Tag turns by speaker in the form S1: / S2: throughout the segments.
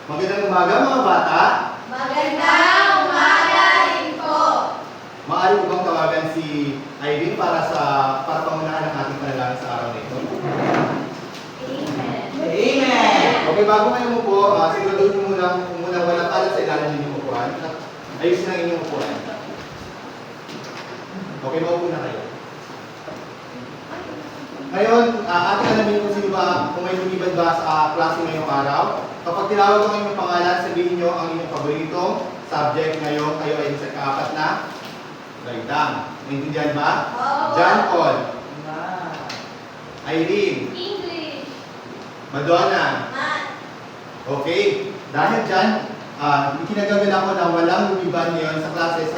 S1: Magandang umaga mga bata.
S2: Magandang umaga rin po.
S1: Maaari ko bang tawagan si Irene para pangunahan ng ating panalangin sa araw na ito?
S2: Amen.
S3: Amen.
S1: Okay, bago kayo mo po, siguraduhin muna walang kalat sa ilalim ng inyong upuan. Ayusin ang inyong upuan. Okay, maupo na kayo. Ngayon, ating alamin kung sino ba, kung may lumibad ba sa klase ngayong araw. Kapag tinawag ang inyong pangalan, sabihin nyo ang inyong paboritong subject ngayon. Kayo ay sa kaapat na gaitang. Naintindihan ba?
S2: Oo.
S1: John Paul, Irene,
S2: English.
S1: Madonna.
S2: Math.
S1: Okay. Dahil dyan, ikinagagal ako na walang lumibad ngayon sa klase.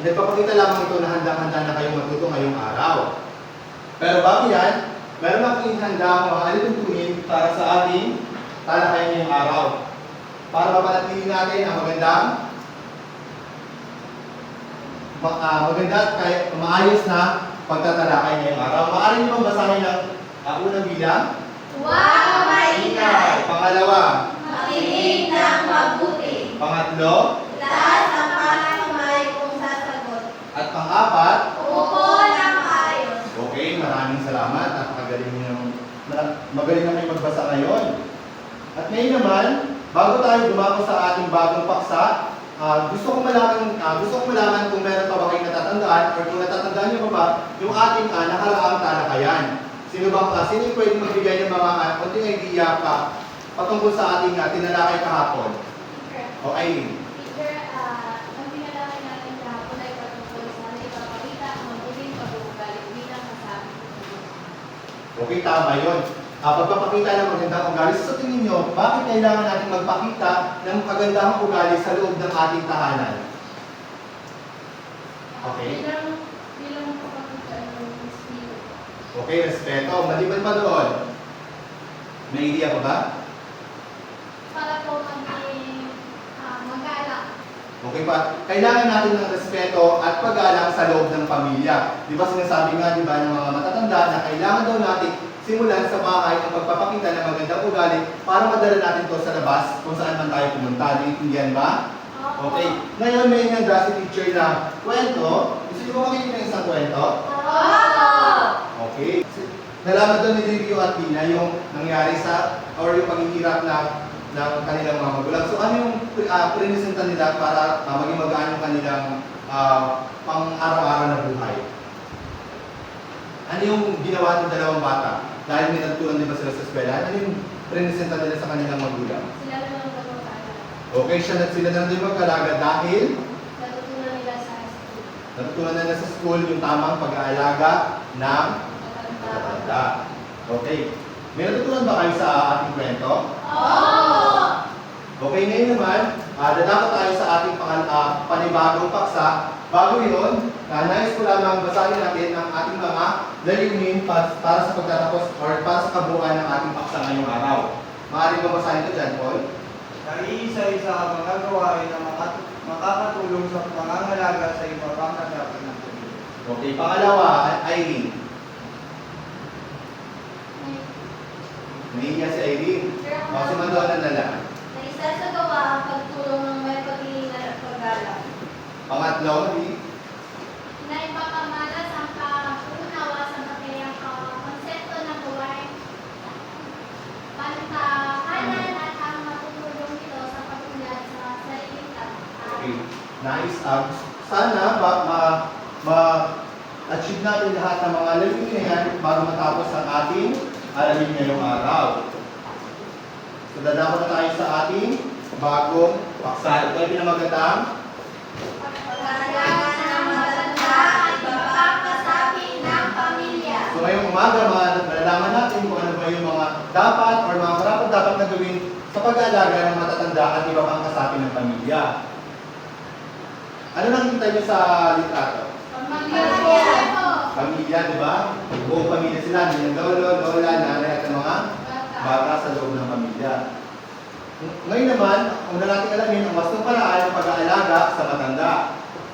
S1: Nagpapakita lamang ito na handang-handa na kayong matuto ngayong araw. Pero bago yan, meron akong ihanda ang mga alituntunin para sa ating talakayan ngayong araw. Para mapanatili natin ang maganda at maayos na pagtatalakay ngayong araw. Maaari niyo bang basahin ang unang bilang?
S2: Huwag maingay.
S1: Pangalawa.
S2: Makinig ng mabuti.
S1: Pangatlo.
S2: Taas ang kamay kung sasagot.
S1: At pang-apat.
S2: Upo ng maayos.
S1: Okay, maraming salamat. Magaling na kayo magbasa ngayon. At ngayon naman, bago tayo dumako sa ating bagong paksa, gusto kong malaman kung meron pa ba kayong natatandaan or kung natatandaan niyo pa ba yung ating nakaraang talakayan. Sino yung pwede magbigay ng mga konting idea pa patungkol sa ating tinalakay kahapon? O Irene?
S4: Teacher, ang pinalaki natin kahapon ay patungkol sa ipapakita ang mabuting pag-uugali bilang kasabi.
S1: Okay, tama yun. Pagpapakita ng magandang ugali. Sa tingin nyo, bakit kailangan natin magpakita ng magandang ugali sa loob ng ating tahanan? Okay.
S4: Bilang kapakita ng espiritu.
S1: Okay, respeto. Maliban pa doon. May idea pa ba?
S4: Para po maging mag-alak.
S1: Okay pa. Kailangan natin ng respeto at pag-galang sa loob ng pamilya. Di ba sinasabi nga, di ba, ng mga matatanda na kailangan daw natin simulan sa bahay ang pagpapakita ng magandang ugali para madala natin to sa labas kung saan man tayo pumunta. Naiintindihan ba? Okay. Ngayon may nagda si teacher na kwento. Gusto niyo ba makinig ng isang kwento? Okay. Nalaman doon ni Livio at Tina yung nangyari or yung paghihirap ng kanilang mga magulang. So ano yung prinisentan nila para maging magaan yung kanilang pang-araw-araw na buhay? Ano yung ginawa ng dalawang bata? Dahil may natutunan din ba sila sa eskwela? Ano yung prinisentan nila sa kanilang magulang?
S4: Sila naman mag-alaga.
S1: Okay, sila na din mag-alaga dahil
S4: Natutunan nila sa school.
S1: natutunan nila sa school yung tamang pag-aalaga ng matatanda. Okay. May natutunan ba kayo sa ating kwento? Okay, ngayon naman, dadako tayo sa ating panibagong paksa. Bago yun, nais ko lamang basahin natin ang ating mga layunin para sa pagtatapos or para sa kabuuan ng ating paksa ngayong araw. Maaari ba basahin ito dyan, Paul?
S3: Nag-iisa-isa ang mga gawain na makakatulong sa pangangalaga sa iba pang kadapat ng pamilya.
S1: Okay, pangalawa, Irene. Nahihiya si Irene. Si Madonna na lang.
S2: Na isa sa gawa ang pagtulong ng may paghihingan at paggalang.
S1: Pangatlo,
S4: Na ipapamalas ang pag-unawa sa materyang konsepto ng buhay, pantahanan at ang matutulong ito sa pag-unlad sa sariling
S1: okay. Nice. Sana ma-achieve natin lahat ng mga layunin na yan bago matapos ang ating aralin ngayong araw. So, dadako na tayo sa ating bagong paksa. Ito ay pinamagatang
S2: Pag-aalaga ng matanda at iba pang kasabi ng pamilya.
S1: So ngayong umaga, malalaman natin kung ano ba yung mga dapat or mga karapat-dapat na gawin sa pag-aalaga ng matatanda at iba pang kasapi ng pamilya. Ano nakikita niyo sa litrato? Pamilya, di ba? Buong pamilya sila, yung lolo, lola, nanay at ang mga bata sa loob ng pamilya. Ngayon naman, una natin alamin ang wastong paraan ng pag-aalaga sa matanda.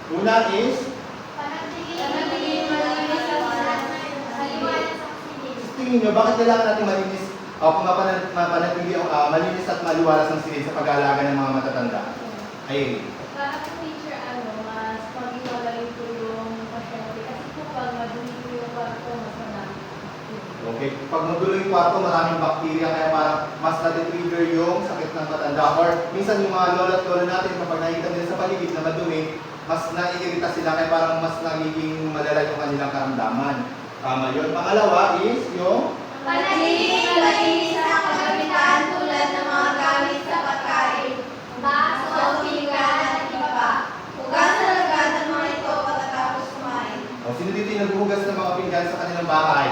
S1: Una is,
S4: Panatili malinis sa liwanag sa oxygen.
S1: tingin nyo, bakit kailangan natin malinis mapanatili ang malinis at maliwalas ng silid sa pag-aalaga ng mga matatanda. Ayun.
S4: Para sa teacher, mas pag-iwalay po yung pasyente. Kasi po pag madumi po yung kwarto, mas madami.
S1: Okay, pag magulo yung kwarto, maraming bakterya, kaya parang mas natitrigger yung sakit ng matanda. Or minsan yung mga lola at lola natin, kapag nakikita nila sa paligid na madumi, mas naiirita sila, kaya parang mas nagiging malala yung kanilang karamdaman. Tama yun. Pangalawa is yung
S2: Panatiling malinis ang kagamitan tulad ng mga gamit sa pagkain, baso, pinggan, at iba pa. Hugasan agad ang mga ito pagkatapos kumain.
S1: sino dito yung naghuhugas ng mga pinggan sa kanilang bahay?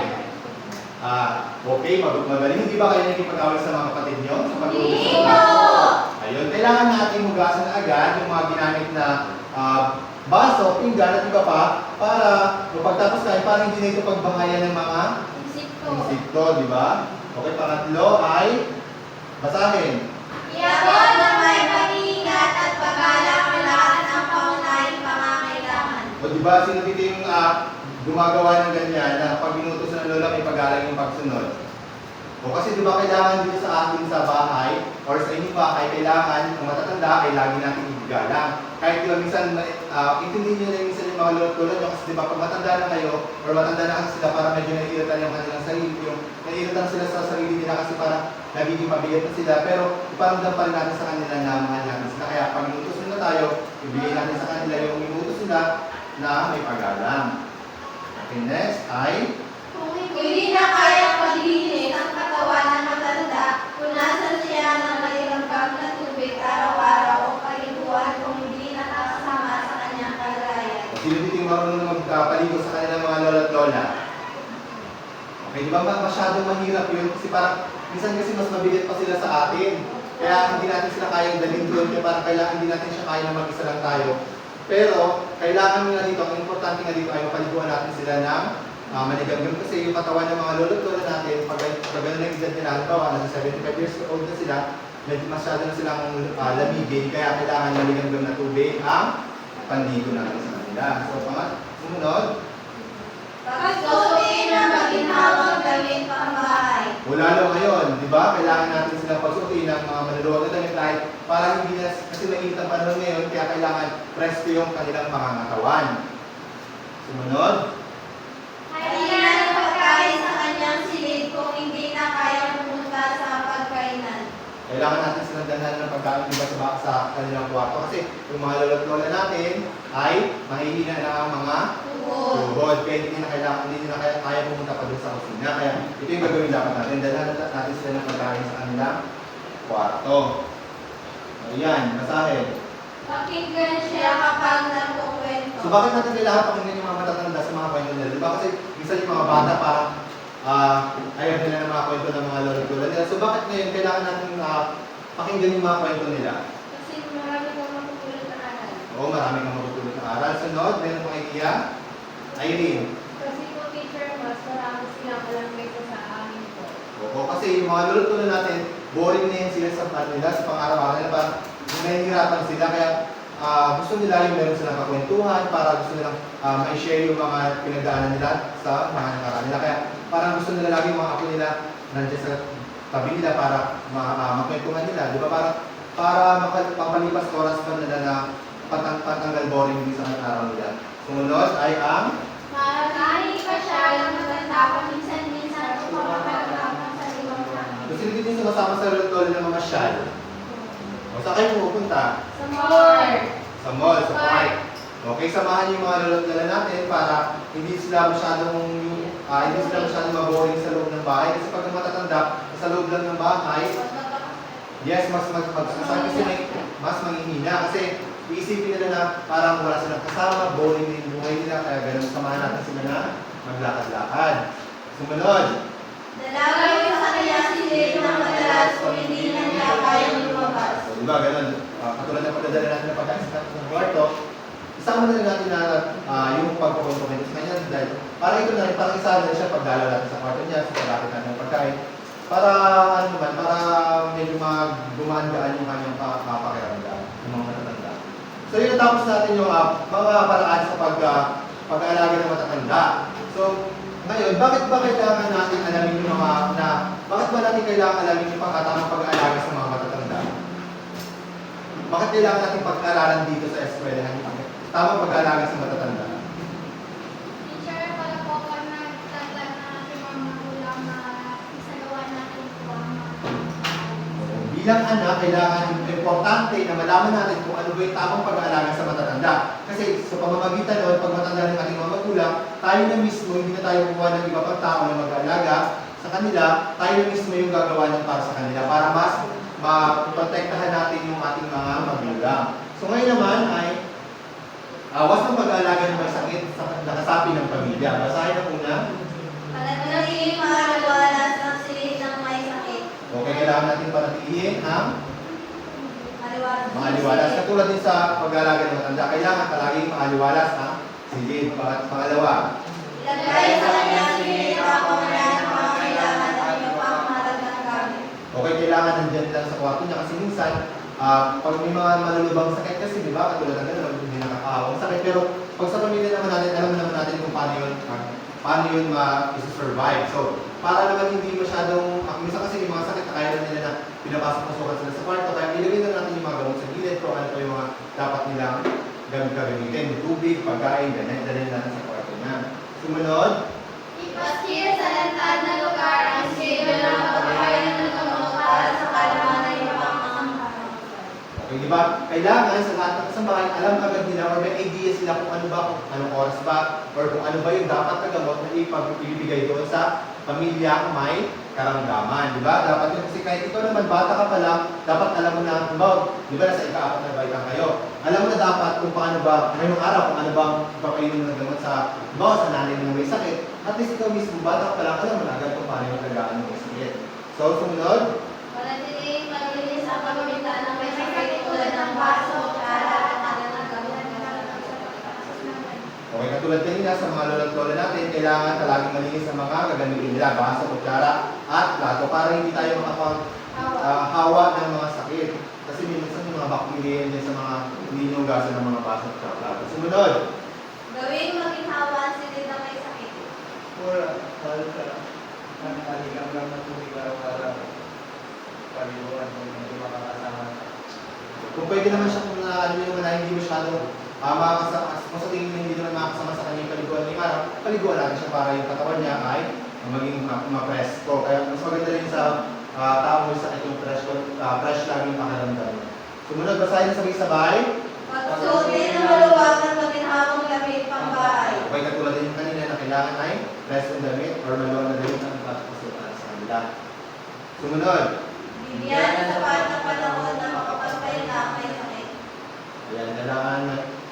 S1: Okay, magaling. Hindi ba kayo nagkipag-awal sa mga kapatid nyo? Sa paghuhugas ng mga? Ayun, kailangan natin hugasan agad yung mga ginamit na baso, pinggan at iba pa para pagtapos kain, para hindi na ito pagbahayan ng mga insekto, di ba? Okay, pangatlo ay basahin.
S2: Iabot na may pag-iingat at pag-alak ang lahat ng pangunahing pangangailangan.
S1: O di ba, sino dito yung gumagawa ng ganyan na pag binutos ng lola may pag-alang yung pagsunod? O kasi di ba kailangan dito sa atin sa bahay or sa inyong bahay, kailangan ang matatanda ay lagi natin ibigalang. Kahit di ba minsan, intindihin nyo na minsan yung mga lola nyo kasi di ba pag matanda na kayo or matanda na kasi sila para medyo naiiratan yung kanilang sarili, yung naiiratan sila sa sarili nila kasi parang nagiging mabigat na sila, pero iparamdam pa rin natin sa kanila na mahal natin sila. Kaya pag inutos nila tayo, ibigay natin sa kanila yung inutos nila na may pag-alang. Okay, next ay
S2: Kung hindi na kaya paglinis ang katawan ng matanda, punasan siya ng maliramgam na tubig araw-araw o paliguan kung hindi nakasama sa kanyang kalagayan.
S1: sino dito yung marunong na magpaligo sa kanilang mga lola at lola? Okay, di ba masyadong mahirap yun? Kasi parang, minsan kasi mas mabigat pa sila sa atin. Kaya hindi natin sila kayang dalhin doon, kaya parang kailangan hindi natin siya kaya na mag-isa lang tayo. Pero, kailangan nga dito, ang importante nga dito ay mapaliguan natin sila ng manigamgam kasi yung katawan ng mga lolo at lola natin, pag gano'n ang edad nila, halimbawa, nasa 75 years old na sila, medyo masyado na silang lamigin, kaya kailangan manigamgam na tubig ang panligo natin sa kanila. So, sumunod.
S2: Pagsusuin ang maginhawang damit pambahay.
S1: Lalo ngayon, di ba? Kailangan natin silang pagsuotin ng mga maluluwag na damit dahil para hindi na, kasi mainit ang panahon ngayon, kaya kailangan presko yung kanilang pangangatawan. Sumunod.
S2: Halinan ang pagkain sa kanyang silid kung hindi na kaya pumunta sa pagkainan.
S1: Kailangan natin silang dalhan ng pagkain iba sa kanilang kwarto kasi yung mga lolo't lola natin ay mahihina na ang mga tuhod. Kaya hindi na kaya pumunta pa doon sa kusina. Kaya ito yung gagawin dapat natin. Dalhan natin sila ng pagkain sa kanilang kwarto. Ayan, basahin.
S2: Pakinggan siya kapag nagkukwento.
S1: So bakit natin kailangan pakinggan yung mga matatanda sa mga kwento nila? Diba kasi minsan yung mga bata parang ayaw nila ng mga kwento ng mga lolo nila. So bakit ngayon kailangan natin pakinggan yung mga kwento nila?
S4: Kasi marami kang matutulog na aral.
S1: Oo, marami kang matutulog na aral. Sunod, meron pang idea? Irene.
S4: Kasi po teacher, mas marami silang alam kaysa sa amin po.
S1: Oo, kasi yung mga lolo natin, boring na yun sila sa nila, sa pang-araw-araw nila. Parang nahihirapan sila. Kaya gusto nila yung meron silang kakwentuhan para gusto nilang ma-share yung mga pinagdaanan nila sa mga nakaraan nila. Kaya parang gusto nila lagi yung mga apo nila nandiyan sa tabi nila para makwentuhan nila. Di ba? Para mapalipas oras pa nila na patanggal boring din sa araw nila. Sumunod ay ang
S2: Maaaring pa siya lang maganda paminsan-minsan kung mapapalagapang sa ibang tao.
S1: gusto nyo din sumasama sa lolo ng mga shal. O saan kayo pupunta?
S4: Sa mall.
S1: Sa mall, sa park. Okay, samahan yung mga lolo't lola natin para hindi sila masyadong maboring sa loob ng bahay. Kasi pag matatanda, sa loob lang ng bahay, yes, mas kasi mas manghihina. Kasi iisipin nila na parang wala silang kasama, boring din yung buhay nila, kaya ganun samahan natin sila na maglakad-lakad. Sumunod.
S2: Dalawin sa kanyang silid na madalas kung hindi na niya kayang lumabas.
S1: So, diba, ganun. Katulad ng pagdadala natin ng pagkain sa kwarto, isama na rin natin na yung pagpapunto sa kanya dahil parang ito na rin, parang isa na siya pagdala natin sa kwarto niya, sa pagdapit natin ng pagkain. Para, para medyo gumaan-gaan yung kanyang pakiramdam, yung mga matatanda. So, yun natapos natin yung mga paraan sa pag-aalaga ng matatanda. So, Ngayon, bakit ba kailangan natin alamin yung bakit ba natin kailangan alamin yung pagkatamang pag-aalaga sa mga matatanda? Bakit kailangan natin pag-aralan dito sa eskwelahan? Tamang pag-aalaga sa matatanda.
S4: Teacher, para po ako nagtatag na ating mga magulang na isagawa natin po ang mga
S1: Bilang anak, kailangan importante na malaman natin kung ano ba yung tamang pag-aalaga sa matatanda. Kasi sa pamamagitan nun, pag matanda ng ating mga magulang, tayo na mismo, hindi na tayo kukuha ng iba pang tao na mag-aalaga sa kanila, tayo na mismo yung gagawa ng para sa kanila para mas maprotektahan natin yung ating mga magulang. So ngayon naman ay awas ng pag-aalaga ng may sakit sa nakasapi ng pamilya. Basahin na una.
S2: Panatilihin maliwalas ang silid ng may sakit.
S1: Okay, kailangan natin panatilihin ang
S2: Maliwalas.
S1: aliwalas. Katulad din sa pag-aalaga ng matanda, kailangan palaging maaliwalas ang silid. Pangalawa,
S2: Ilagay sa kanya ang silid ang pamayanan ng mga kailangan at iba pang mahalagang gamit.
S1: okay, kailangan nandyan lang sa kwarto niya kasi minsan, pag may mga malulubang sakit kasi, di ba, katulad ng gano'n, hindi nakakahawang sakit. Pero pag sa pamilya naman natin, alam naman natin kung paano yun ma-survive. So, para naman hindi masyadong, minsan kasi yung mga sakit na kaya nila na pinapasok-pasukan sila sa kwarto, kaya ilagay na natin yung mga gamot sa gilid, kung ano pa yung mga dapat nilang gagamitin. Tubig, pagkain, ganyan, dalhin natin sa kwarto niya. Sumunod,
S2: Ipaskir sa lantad na lugar ang schedule ng pagkakain ng gamot para sa kalaman ng iba pang mga
S1: okay, di ba? Kailangan sa lahat ng kasambahay, alam agad nila or may idea sila kung ano ba, kung anong oras ba, or kung ano ba yung dapat na gamot na ibibigay doon sa pamilya may karamdaman. Di ba? Dapat yun kasi kahit ikaw naman, bata ka pa lang, dapat alam mo na, di ba nasa ika-apat na baitan kayo, alam mo na dapat kung paano ba, ngayong araw, kung ano bang papainin mo ng gamot sa, sa nanay na may sakit, at least ikaw mismo, bata ka pa lang, alam mo na agad kung paano yung tagaan ng may sakit. So, sumunod,
S2: Panatiling malinis ang pagamitan ng may sakit tulad ng baso, tsara, at ng gamot.
S1: okay, katulad kanina sa mga lola't-lola natin, kailangan palaging malinis ang mga gagamitin nila, baso, kutsara, at plato para hindi tayo hawa ng mga sakit. Kasi minsan yung mga bakterya din sa mga hindi nugasan ng mga baso at plato. Sumunod,
S2: Gawing maginhawa ang silid ng may sakit.
S3: Wala. Salta. Ang haligang lang na tubig araw-araw. Palibuan kung hindi makakasama.
S1: kung pwede naman siya kung ano yun naman na hindi masyado makakasama, kung sa tingin niya hindi naman makakasama sa kanyang paliguan ngayong araw, paliguan natin siya para yung katawan niya ay maging ma-presko. Kaya mas maganda rin sa tao mo sa itong fresh lang yung pakiramdam. Sumunod, basahin na sabay-sabay.
S2: Pagsuotin ng maluwag ng maginhawang damit pang bahay.
S1: Okay, katulad din yung kanina na kailangan ay fresh na damit or maluwag na damit ang pagpasukan sa kanila. Sumunod,
S2: Bibigyan ng sapat na panahon na makapagpahinga ang may sakit.
S1: ayan,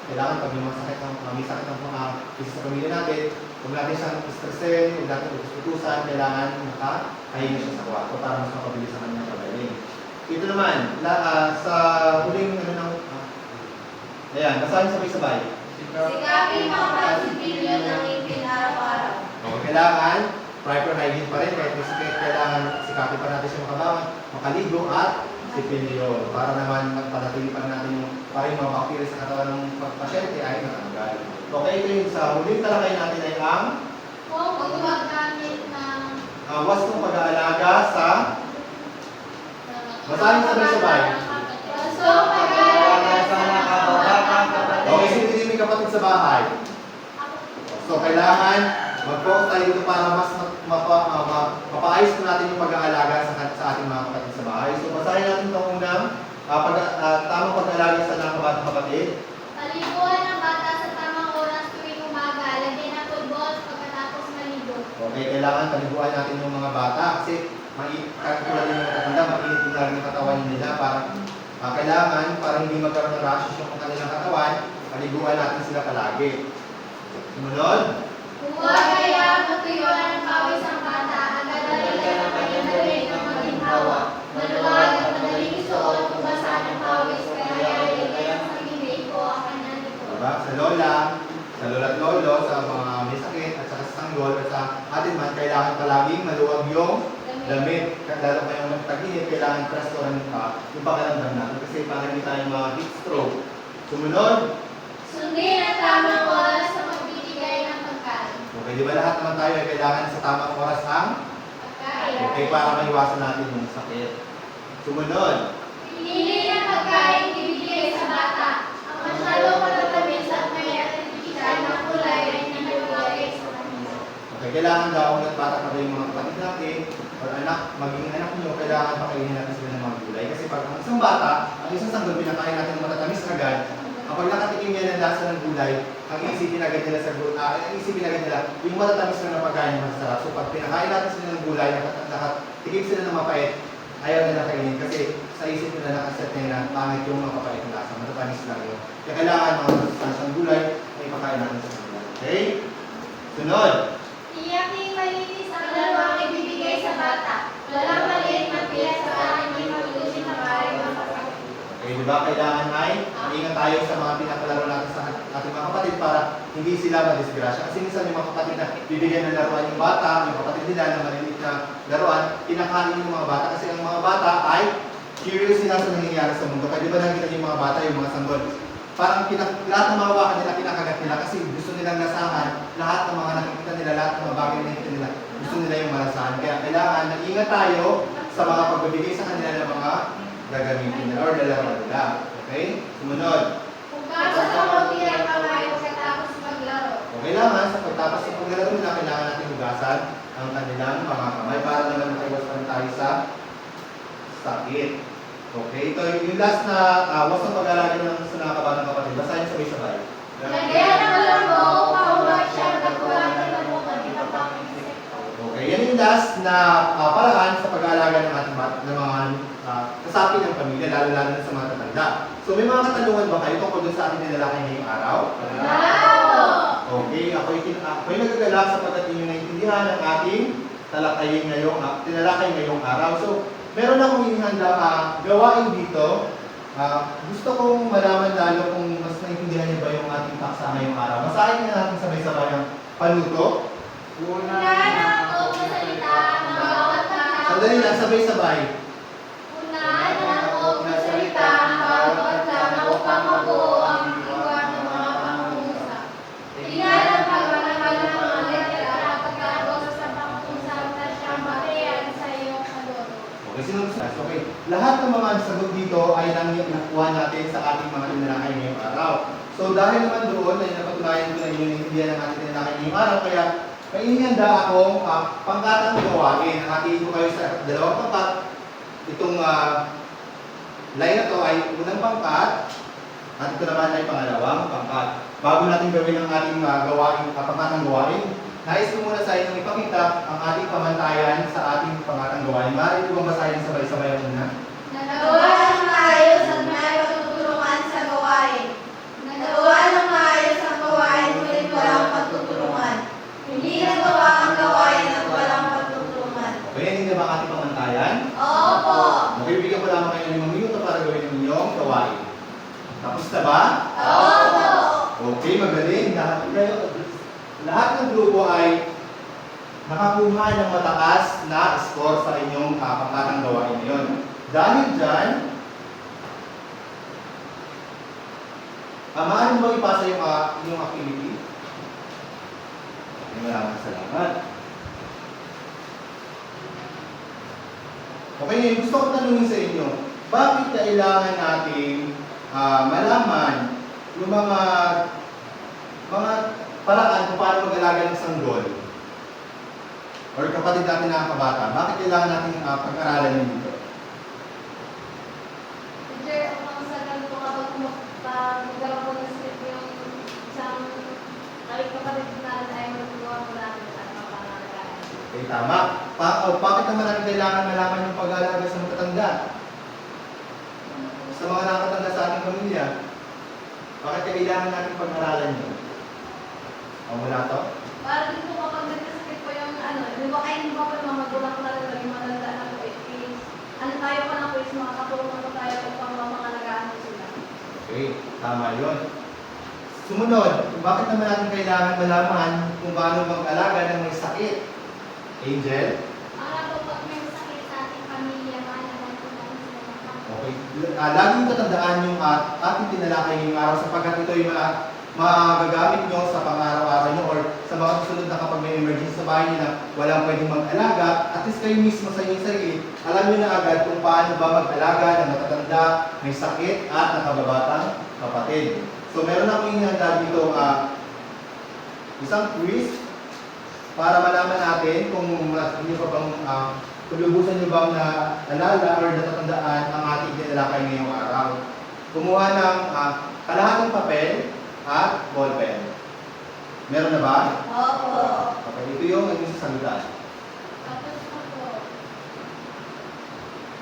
S1: kailangan pag may mga sakit may sakit ng mga isa sa pamilya natin, huwag natin siyang stressin, huwag natin utusan, kailangan makahinga siya sa kwarto para mas makabilis sa kanyang pagaling. Ito naman, sa huling ayan, basahin sabay-sabay.
S2: Sikapin makapagsibilyo ng ngipin araw-araw.
S1: Okay, kailangan proper hygiene pa rin, kahit may sakit, kailangan sikapin pa natin siya makaligo at sipilyo para naman magpanatili pa natin para yung mga bakterya sa katawan ng pasyente ay natanggal. Okay, ito yung sa huling talakay natin ay ang
S4: Kung gumagamit ng
S1: wastong pag-aalaga sa basahin sabay-sabay.
S4: So, pag-aalaga
S3: sa mga kababatang kapatid.
S1: Okay, sino din may kapatid sa bahay? So, kailangan mag-focus tayo dito para mas mapaayos po natin yung pag-aalaga sa ating mga kapatid sa bahay. So, basahin natin itong unang tamang pag-aalaga sa mga kabatang kapatid.
S4: paliguan ng bata sa tamang oras tuwing umaga, lagyan ng football pagkatapos maligo.
S1: Okay, kailangan paliguan natin yung mga bata kasi katulad yung matatanda, mainit yung lagi yung katawan nila para kailangan para hindi magkaroon ng rashes yung kanilang katawan, paliguan natin sila palagi. Sumunod.
S4: Huwag kaya matuyuan ng pawis ang bata, agad daligan ang kanyang dali ng maginhawa. Maluwag at madaling isuot kung basa ng pawis, kaya ilagay ang pag-ibig ko ang kanyang likod.
S1: Diba? Sa lola at lolo, sa mga may sakit, at sa sanggol, at sa atin man, kailangan palaging maluwag yung damit. Lalo pa yung tag-init, kailangan prestoran yung pakiramdam natin kasi para hindi tayo ma-heat stroke. Sumunod.
S4: Sundin ang tamang oras sa magbibigay ng pagkain.
S1: Okay, Okay, di ba lahat naman tayo ay kailangan sa tamang oras ang
S4: Pagkain.
S1: okay para maiwasan natin yung sakit. Sumunod.
S4: Pinili ng pagkain ibibigay sa bata. Ang masyadong matatamis at may artificial na kulay ay nilagay sa kanila.
S1: Okay, kailangan daw ng bata pa yung mga kapatid natin or anak, maging anak nyo, kailangan pakainin natin sila ng mga gulay. Kasi pag ang isang bata, ang isang sanggol, pinakain natin ng matatamis agad, kapag nakatikim niya ng lasa ng gulay, ang isipin agad nila sa gulay, ang isipin agad nila, yung matatamis lang na pagkain yung masarap. So pag pinakain natin sila ng gulay, nakatikim sila ng mapait, ayaw nila kainin kasi sa isip nila nakaset nila na pangit yung mga mapait na lasa, matatamis lang yun. Kaya kailangan mga masustansyang gulay ay pakain natin sa gulay. Okay? Sunod.
S4: Iyaking malinis ang dalawang ibibigay sa bata. Walang maliit na piyes sa hindi malusin na maaaring makasakit.
S1: Okay, di ba? Kailangan ay ingat tayo sa mga pinapalaro natin sa ating mga kapatid para hindi sila madisgrasya. Kasi minsan yung mga kapatid na bibigyan ng laruan yung bata, yung kapatid nila na maliliit na laruan, kinakain yung mga bata kasi ang mga bata ay curious sila sa nangyayari sa mundo. Kaya di ba nakita niyo yung mga bata, yung mga sanggol? Parang lahat ng mga hawakan nila, kinakagat nila kasi gusto nilang lasahan lahat ng mga nakikita nila, lahat ng mga bagay na nakikita nila, gusto nila yung malasahan. Kaya kailangan nag-ingat tayo sa mga pagbibigay sa kanila ng mga gagamitin nila or lalaroan nila. Okay? Sumunod.
S4: Hugasan ang mabuti ang kamay pagkatapos maglaro.
S1: O kailangan sa pagtapos ng paglalaro nila, kailangan natin hugasan ang kanilang mga kamay para naman makaiwas tayo sa sakit. Okay, ito yung last na was ng pag-aalaga ng sa nakakabatang kapatid. Basahin sabay-sabay.
S4: Lagyan ng lambo upang huwag siya nagkulang ng lamukan ng pang insekto.
S1: Okay, yan yung last na paraan sa pag-aalaga ng ating ng mga kasapi ng pamilya, lalo-lalo na sa mga tatanda. So may mga katanungan ba kayo tungkol dun sa ating nilalaki ngayong araw? Okay, ako'y nagagalak sapagkat inyong naintindihan ang ating talakayin tinalakay ngayong araw. So, meron akong hinihanda gawain dito. Gusto kong malaman lalo kung mas naintindihan niyo ba yung ating paksa ngayong araw. Basahin na natin sabay-sabay ang panuto.
S4: Una ng salita ng bawat tao.
S1: Sandali lang, sabay-sabay.
S4: Una ng salita ng bawat tao upang mabuo ang iwan ng mga pangungusap. Tingnan ang pagmamahal ng mga letra at pagkabot sa pangungusap na siyang bariyan sa iyong kaloro.
S1: Okay, sinunod. Okay, lahat ng mga sagot dito ay nakuha natin sa ating mga tinalakay ngayong araw. So dahil naman doon ay napatunayan ko na yung naintindihan ng ating tinalakay ngayong araw, kaya may inihanda akong pangkatang gawain. Nakatiin ko kayo sa dalawang pangkat. Itong line na to ay unang pangkat at ito naman ay pangalawang pangkat. Bago natin gawin ang ating pangkatang gawain, nais ko muna sa inyong ipakita ang ating pamantayan sa ating pangkatang gawain. Maaari ko bang basahin sabay-sabay ang una?
S2: Nagawa ng maayos at may pagtutulungan sa gawain. Nagawa ng maayos ang gawain, ngunit walang pagtutulungan. Hindi nagawa ang gawain at walang pagtutulungan.
S1: Okay, hindi na ba ang ating pamantayan?
S2: Opo.
S1: Magbibigyan ko lamang kayo ng 5 minuto para gawin ang inyong gawain. Tapos na ba?
S2: Opo.
S1: Okay, magaling. Lahat ng grupo ay nakakuha ng mataas na score sa inyong pangkatang gawain ngayon. Dahil dyan, maaari mo bang ipasa yung inyong activity? Maraming salamat. Okay, ngayon gusto ko tanungin sa inyo, bakit kailangan natin malaman yung mga paraan kung paano mag-alaga ng sanggol or kapatid natin na kabata? Bakit kailangan natin pag-aralan yun dito?
S4: Teacher, ang sa ganito kapag magkaroon po ng script yung isang kapatid na tayo magagawa po natin at mapangalagaan.
S1: Okay, tama. Bakit naman natin kailangan malaman yung pag-aalaga sa matatanda? Sa mga nakatanda sa ating pamilya, bakit kailangan natin pag-aralan yun? O wala to?
S4: Para din po kapag nagkasakit po yung di ba kayo po yung mga magulang ko talaga yung matanda na po is tayo pa na po is makakatulong po tayo upang mapangalagaan po sila.
S1: Okay, tama yun. Sumunod, bakit naman natin kailangan malaman kung paano mag-alaga ng may sakit? Angel?
S4: Para po pag may sakit sa ating pamilya, maalagaan po natin sila.
S1: Okay. Laging tatandaan yung ating tinalakay ngayong araw sapagkat ito ay magagamit nyo sa pang-araw-araw nyo or sa mga susunod na kapag may emergency sa bahay nyo na walang pwedeng mag-alaga, at least kayo mismo sa inyong sarili, alam nyo na agad kung paano ba mag-alaga ng matatanda, may sakit, at nakababatang kapatid. So meron akong inihanda dito isang quiz para malaman natin kung hindi pa bang kung lubusan nyo bang naalala or natatandaan ang ating tinalakay ngayong araw. Kumuha ng kalahating papel at ballpen. Meron na ba?
S2: Opo.
S1: Okay, ito yung naging sasagutan.
S4: Tapos po po.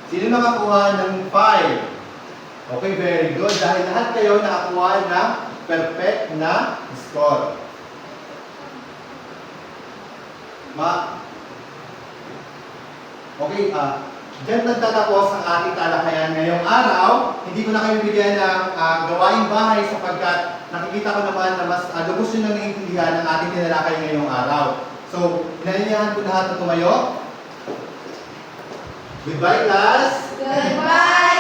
S1: Sino nakakuha ng 5? Okay, very good. Dahil lahat kayo nakakuha ng perfect na score. Okay, dyan nagtatapos ang ating talakayan ngayong araw. Hindi ko na kayo bigyan ng gawaing bahay sapagkat nakikita ko naman na mas lubos nyo nang naiintindihan ang ating tinalakay ngayong araw. So, inaanyahan ko lahat na tumayo. Goodbye, class!
S2: Goodbye!